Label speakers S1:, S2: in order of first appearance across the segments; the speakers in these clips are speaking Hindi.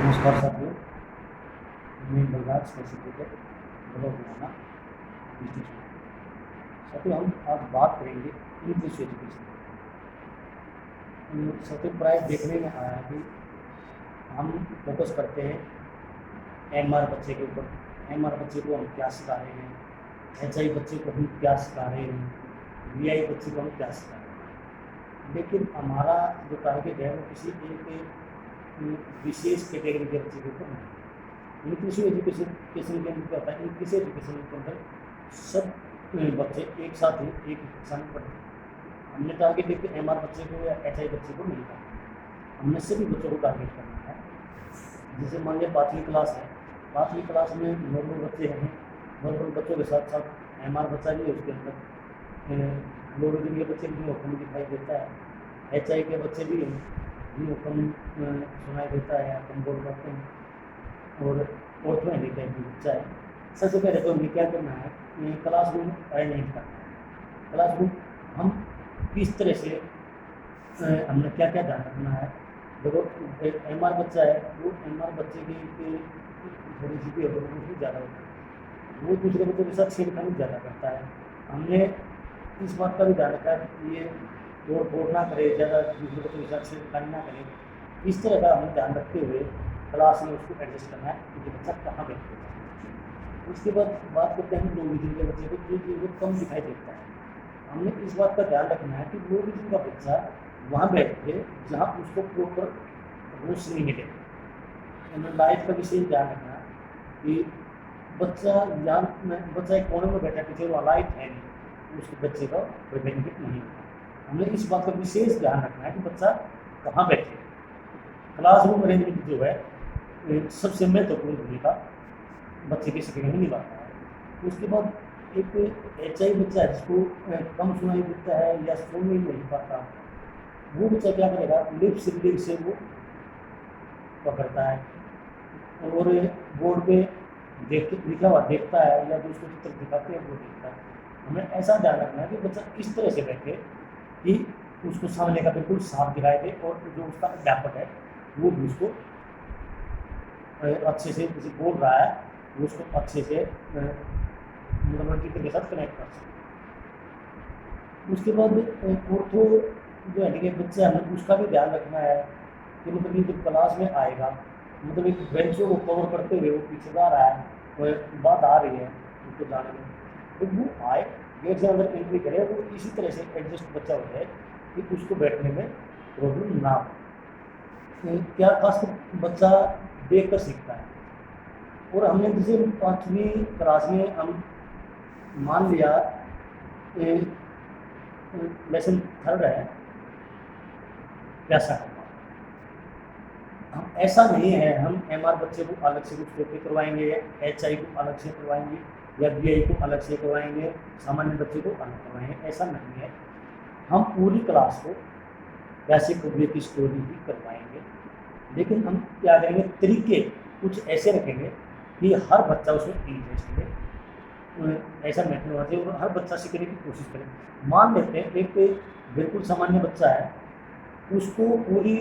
S1: नमस्कार साथियों, मैं बलराज स्पेसिफिक बड़ौदा डिस्ट्रिक्ट। साथियों, हम आज बात करेंगे इंग्लिश एजुकेशन। साथियों, प्राय देखने में आया है कि हम फोकस करते हैं एमआर बच्चे के ऊपर। एमआर बच्चे को हम क्या सिखा रहे हैं, एचआई बच्चे को हम क्या सिखा रहे हैं, वीआई बच्चे को हम क्या सिखा रहे हैं। लेकिन हमारा जो टारगेट है वो किसी एक विशेष कैटेगरी के बच्चे के ऊपर नहीं। इंक्लूसिव एजुकेशन के अंदर क्या होता है, इंक्लूसिव एजुकेशन के अंदर सब बच्चे एक साथ ही एक कक्षा में पढ़ते हैं। हमने टारगेट एक एमआर बच्चे को या एचआई बच्चे को नहीं करना, हमने सभी बच्चों को टारगेट करना है। जैसे मान लिया 5वीं क्लास है, 5वीं क्लास में नॉर्मल बच्चे हैं, नॉर्मल बच्चों के साथ साथ एमआर बच्चा भी है, उसके अंदर लो रीडिंग के बच्चे भी ओपन दिखाई देता है, एचआई के बच्चे भी भी ओपन सुनाई देता है, अपन बोल पाते हैं। और फोर्थ में लिखा है बच्चा है। सबसे पहले तो हमें क्या करना है, क्लासरूम अरेंजमेंट करना है। क्लासरूम हम किस तरह से हमने क्या क्या ध्यान रखना है। देखो, एमआर बच्चा है, वो एमआर बच्चे की थोड़ी सी भी भी ज़्यादा होती है, वो दूसरे बच्चों के साथ छेड़खानी ज़्यादा करता है। हमने इस बात का भी ध्यान रखा है कि ये तोड़ ना करे, ज़्यादा दूसरे बच्चों के साथ छेड़खानी ना करे। इस तरह का हमें ध्यान रखते हुए क्लास में उसको एडजस्ट करना है कि बच्चा कहाँ बैठे। उसके बाद बात करते हैं लो विजन के बच्चे को, जो चीज़ वो कम दिखाई देता है। हमने इस बात का ध्यान रखना है कि लो विजन का बच्चा वहाँ बैठे जहाँ उसको प्रॉपर रोशनी मिले। हमें लाइट का विशेष ध्यान रखना कि बच्चा बच्चा एक कोने में बैठा पीछे वो लाइट है नहीं, उसके बच्चे का कोई बेनिफिट नहीं होगा। हमें इस बात का विशेष ध्यान रखना है कि बच्चा कहाँ बैठे। क्लासरूम अरेंजमेंट जो है सबसे महत्वपूर्ण भूमिका बच्चे की शिक्षा में निभाता है। उसके बाद एक एचआई बच्चा है जिसको कम सुनाई देता है या सुन नहीं पाता, वो बच्चा क्या करेगा, लिप्स रीडिंग से वो पकड़ता है और बोर्ड पे लिखा हुआ देखता है या जो उसको चित्र दिखाते हैं वो देखता है। हमें ऐसा ध्यान रखना है कि बच्चा इस तरह से बैठे कि उसको सामने का बिल्कुल साफ दिखाई दे और जो उसका अध्यापक है वो भी उसको अच्छे से किसी बोल रहा है वो उसको अच्छे से मतलब टीचर के साथ कनेक्ट कर सकते। उसके बाद ऑर्थो जो हैंडीकेप बच्चा है उसका भी ध्यान रखना है कि मतलब ये जब क्लास में आएगा, मतलब एक बेंचों को कवर करते हुए वो पीछे जा रहा है, वो बात आ रही है उसको जाने में, तो वो आए गेट से अंदर एंट्री करे, वो इसी तरह से एडजस्ट बच्चा हो जाए कि उसको बैठने में प्रॉब्लम ना हो। क्या खासकर बच्चा देख कर सीखता है। और हमने जैसे 5वीं क्लास में हम मान लिया लेसन 3 है कैसा है, हम ऐसा नहीं है हम एमआर बच्चे को अलग से कुछ टॉपिक करवाएंगे, एचआई को अलग से करवाएंगे या बीआई को अलग से करवाएंगे, सामान्य बच्चे को अलग करवाएंगे, ऐसा नहीं है। हम पूरी क्लास को वैसे कवियों की स्टोरी भी करवाएंगे, लेकिन हम क्या करेंगे, तरीके कुछ ऐसे रखेंगे कि हर बच्चा उसमें इंटरेस्ट ले। ऐसा मेथड होना चाहिए और हर बच्चा सीखने की कोशिश करे। मान लेते हैं एक बिल्कुल सामान्य बच्चा है, उसको पूरी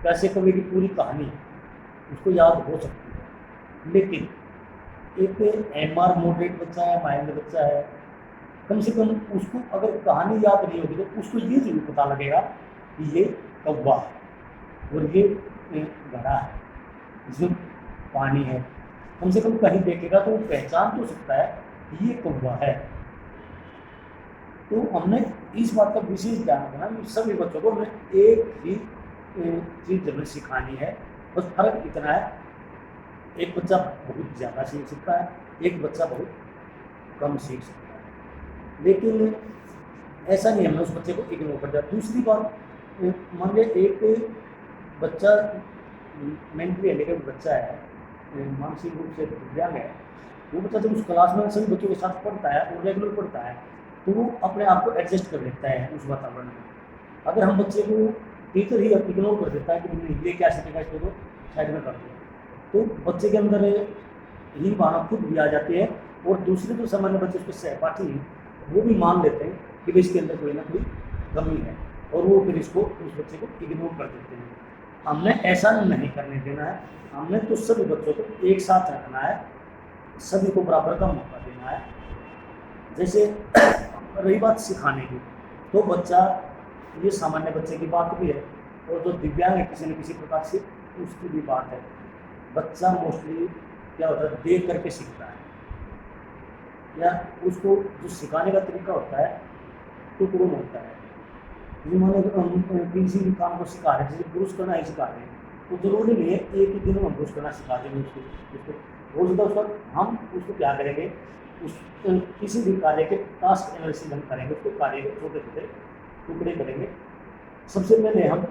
S1: वैसे कवि की पूरी कहानी उसको याद हो सकती है, लेकिन एक एमआर मॉडरेट बच्चा है, माइल्ड बच्चा है, कम से कम उसको अगर कहानी याद नहीं होगी तो उसको ये जरूर पता लगेगा कि ये कौवा है और ये घड़ा है, इसमें पानी है। कम से कम कहीं देखेगा तो वो पहचान तो सकता है कि ये कौवा है। तो हमने इस बात का विशेष ध्यान रखना कि सभी बच्चों को हमें एक ही चीज़ हमें सिखानी है। बस फर्क इतना है, एक बच्चा बहुत ज़्यादा सीख सकता है, एक बच्चा बहुत कम सीख सकता है, लेकिन ऐसा नहीं हमें उस बच्चे को इग्नोर कर दिया। दूसरी बात, मान लीजिए एक बच्चा मेंटली हैंडिकैप्ड बच्चा है, मानसिक रूप से दिव्यांग है, वो बच्चा जब उस क्लास में सभी बच्चों के साथ पढ़ता है और रेगुलर पढ़ता है तो वो अपने आप को एडजस्ट कर लेता है उस वातावरण में। अगर हम बच्चे को टीचर ही इग्नोर कर देता है कि नहीं ये क्या सीखेगा, इसको तो साइड में कर दिया, तो बच्चे के अंदर ही भावना खुद भी आ जाती है और दूसरे जो सामान्य बच्चे उसके सहपाठी हैं वो भी मान लेते हैं कि इसके अंदर कोई ना कोई कमी है और वो फिर इसको उस बच्चे को इग्नोर कर देते हैं। हमने ऐसा नहीं करने देना है। हमने तो सभी बच्चों को एक साथ रखना है, सभी को बराबर का मौका देना है। जैसे रही बात सिखाने की, तो बच्चा, ये सामान्य बच्चे की बात भी है, और जो दिव्यांग है किसी न किसी प्रकार से, उसकी भी बात है। बच्चा मोस्टली क्या होता है, देख करके सीखता है, या उसको जो सिखाने का तरीका होता है टुकड़ों में होता है। जिन्होंने किसी भी काम को सिखा रहे हैं, जैसे ब्रश करना ही सिखा रहे हैं, तो जरूरी नहीं है एक ही दिन में ब्रश करना सिखा देंगे उसको हो सकता है उसका हम उसको क्या करेंगे, उस किसी भी कार्य के टास्क एनालिसिस हम करेंगे, उसको कार्य के छोटे छोटे टुकड़े करेंगे। सबसे पहले हम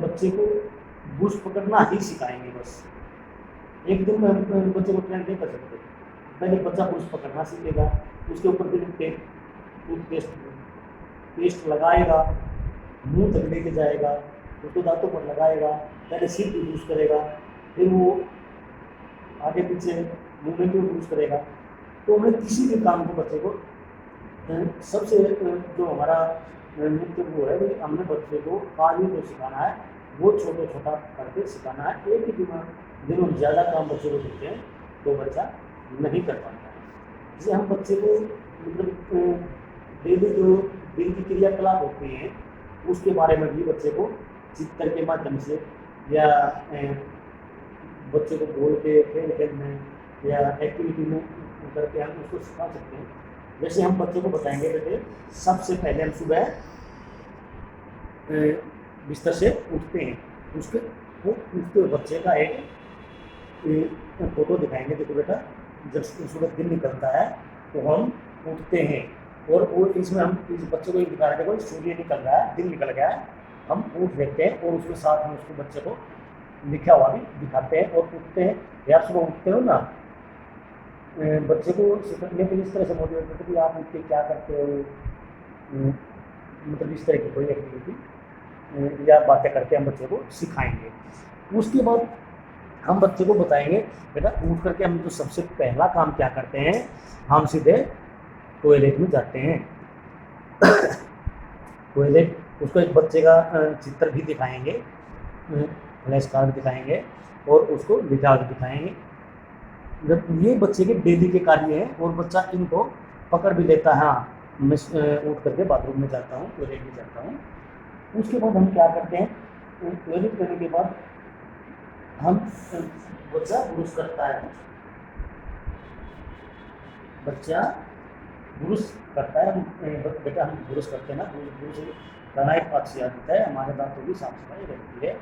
S1: बच्चे को ब्रश पकड़ना ही सिखाएंगे। बस एक दिन में हम बच्चे को ट्रेन नहीं कर सकते। पहले बच्चा ब्रश पकड़ना सीखेगा, उसके ऊपर फिर टूथपेस्ट पेस्ट लगाएगा, मुंह तक लेके जाएगा, उसको दांतों पर लगाएगा, पहले सिर भी यूज करेगा, फिर वो आगे पीछे मूवमेंट भी यूज करेगा। तो हमें किसी भी काम को बच्चे को सबसे जो हमारा मुख्य वो है, हमने बच्चे को कार्य जो सिखाना है वो छोटा छोटा करके सिखाना है। एक ही दिन में ज़्यादा काम बच्चे को देते हैं तो बच्चा नहीं कर पाता है। जैसे हम बच्चे को मतलब डेली जो दिन की क्रियाकलाप होती हैं उसके बारे में भी बच्चे को चित्र के माध्यम से, या बच्चे को बोल के खेल में या एक्टिविटी में करके हम उसको सिखा सकते हैं। जैसे हम बच्चे को बताएंगे, बेटे सबसे पहले हम सुबह बिस्तर से उठते हैं, उसके वो उठते हुए बच्चे का एक फोटो दिखाएंगे। देखो बेटा, जब सुबह दिन निकलता है तो हम उठते हैं, और वो इसमें हम इस बच्चे को ये दिखा रहे थे, सूर्य निकल रहा है, दिन निकल गया है, हम उठ लेते हैं और उसके साथ हम उसको बच्चे को लिखा हुआ भी दिखाते हैं और उठते हैं। या सुबह उठते हो ना, बच्चे को सिखाने के लिए इस तरह से मोटिवेट करते कि आप उठ के क्या करते हो, मतलब इस तरह की कोई एक्टिविटी या बातें करके हम बच्चे को सिखाएंगे। उसके बाद हम बच्चे को बताएंगे, बेटा उठ करके हम जो सबसे पहला काम क्या करते हैं, हम सीधे टॉयलेट में जाते हैं। टॉयलेट, उसको एक बच्चे का चित्र भी दिखाएंगे, फ्लैश कार्ड दिखाएंगे और उसको लिखा भी दिखाएंगे। जब ये बच्चे के डेली के कार्य हैं और बच्चा इनको पकड़ भी लेता है, हाँ मैं उठ करके बाथरूम में जाता हूँ, टॉयलेट में जाता हूँ। उसके बाद हम क्या करते हैं, टॉयलेट करने के बाद हम बच्चा ब्रश करता है, बच्चा ब्रश करता है। बेटा हम ब्रश करते हैं ना, ब्रश करना एक अच्छी आदत है, हमारे दांतों की साफ सफाई रहती है।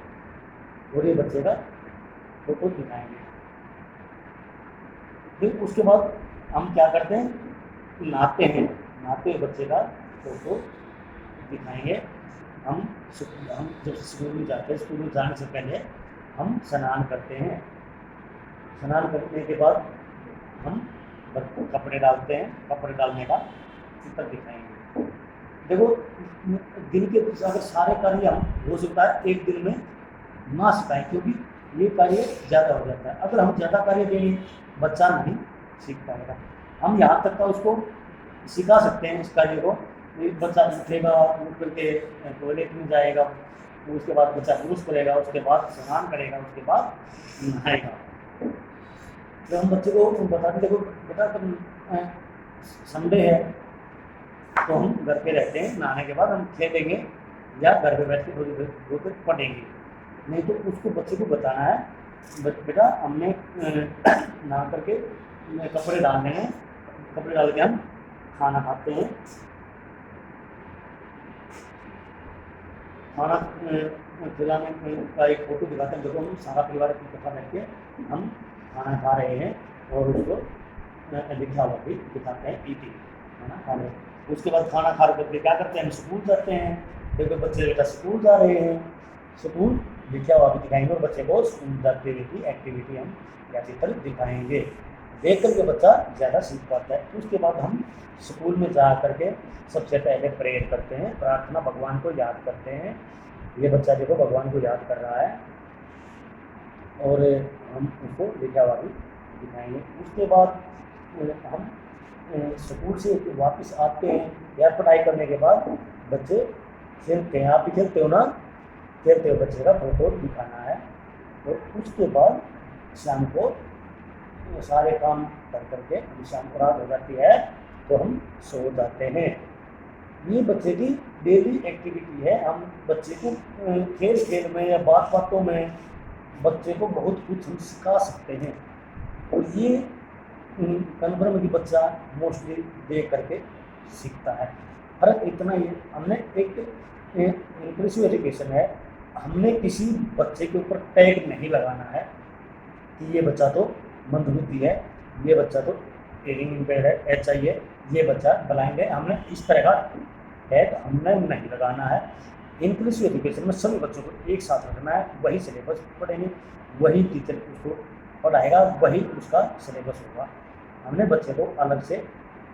S1: और ये बच्चे का फोटो दिखाएंगे। फिर उसके बाद हम क्या करते हैं, नहाते हैं, नहाते हुए बच्चे का फोटो दिखाएंगे। हम जब स्कूल में जाते हैं, स्कूल में जाने से पहले हम स्नान करते हैं, स्नान करने के बाद हम कपड़े डालते हैं, कपड़े डालने का चित्र दिखाएंगे। देखो दिन के अगर सारे कार्य हम हो सकता है एक दिन में ना सिखाएं, क्योंकि ये कार्य ज़्यादा हो जाता है। अगर हम ज़्यादा कार्य देंगे बच्चा नहीं सीख पाएगा। हम यहाँ तक का उसको सिखा सकते हैं इस कार्य को, बच्चा उठेगा, उठ करके टॉयलेट में जाएगा, उसके बाद बच्चा ब्रश करेगा, उसके बाद स्नान करेगा, उसके बाद नहाएगा। जब हम बच्चे को बताते देखो बेटा तुम संडे है तो हम घर पे रहते हैं, नहाने के बाद हम खेलेंगे या घर पे बैठ के थोड़ी देर पढ़ेंगे। नहीं तो उसको बच्चे को बताना है, बेटा हमने नहा करके कपड़े डालने हैं, कपड़े डाल के हम खाना खाते हैं, खाना खिलाने का एक फोटो दिखाते हैं। देखो हम सारा परिवार इकट्ठा बैठ के हम खाना खा रहे हैं और उसको लिखा हुआ भी दिखाते हैं, ईटिंग खाना खा रहे हैं। उसके बाद खाना खा करके क्या करते हैं, हम स्कूल जाते हैं। देखो बच्चे बेटा स्कूल जा रहे हैं, स्कूल लिखा हुआ भी दिखाएंगे और बच्चे को स्कूल जाते हुए की एक्टिविटी हम या चित्र दिखाएंगे। देख करके बच्चा ज़्यादा सीख पाता है। उसके बाद हम स्कूल में जा करके सबसे पहले प्रेयर करते हैं, प्रार्थना, भगवान को याद करते हैं। ये बच्चा देखो भगवान को याद कर रहा है और हम उसको लिखा हुआ भी दिखाएंगे। उसके बाद हम स्कूल से वापस आते हैं या पढ़ाई करने के बाद बच्चे खेलते हैं। आप भी खेलते हो ना, खेलते हुए बच्चे का फोटो दिखाना है। और उसके बाद शाम को सारे काम कर करके शाम को रात हो जाती है तो हम सो जाते हैं। ये बच्चे की डेली एक्टिविटी है। हम बच्चे को खेल खेल में या बात बातों में बच्चे को बहुत कुछ हम सिखा सकते हैं। और ये कन्फर्म की बच्चा मोस्टली देख करके सीखता है। फर्क इतना ही है, हमने एक इंक्लूसिव एजुकेशन है, हमने किसी बच्चे के ऊपर टैग नहीं लगाना है कि ये बच्चा तो मंदबुद्धि है, ये बच्चा तो रीडिंग इम्पेयर्ड है, ऐसा ही है, ये बच्चा ब्लाइंड है। हमने इस तरह का टैग हमने नहीं लगाना है। इंक्लूसिव एजुकेशन में सभी बच्चों को एक साथ रखना है, वही सिलेबस पढ़ेंगे, वही टीचर उसको पढ़ाएगा, वही उसका सिलेबस होगा। हमने बच्चे को अलग से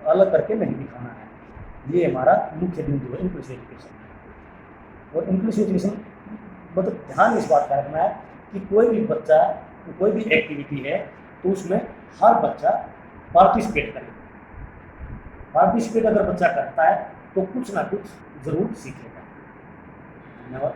S1: अलग करके नहीं दिखाना है। ये हमारा मुख्य बिंदु है इंक्लूसिव एजुकेशन। और इंक्लूसिव एजुकेशन मतलब ध्यान इस बात का रखना है कि कोई भी बच्चा कोई भी एक्टिविटी है तो उसमें हर बच्चा पार्टिसिपेट करे। पार्टिसिपेट अगर बच्चा करता है तो कुछ ना कुछ जरूर सीखेगा। धन्यवाद।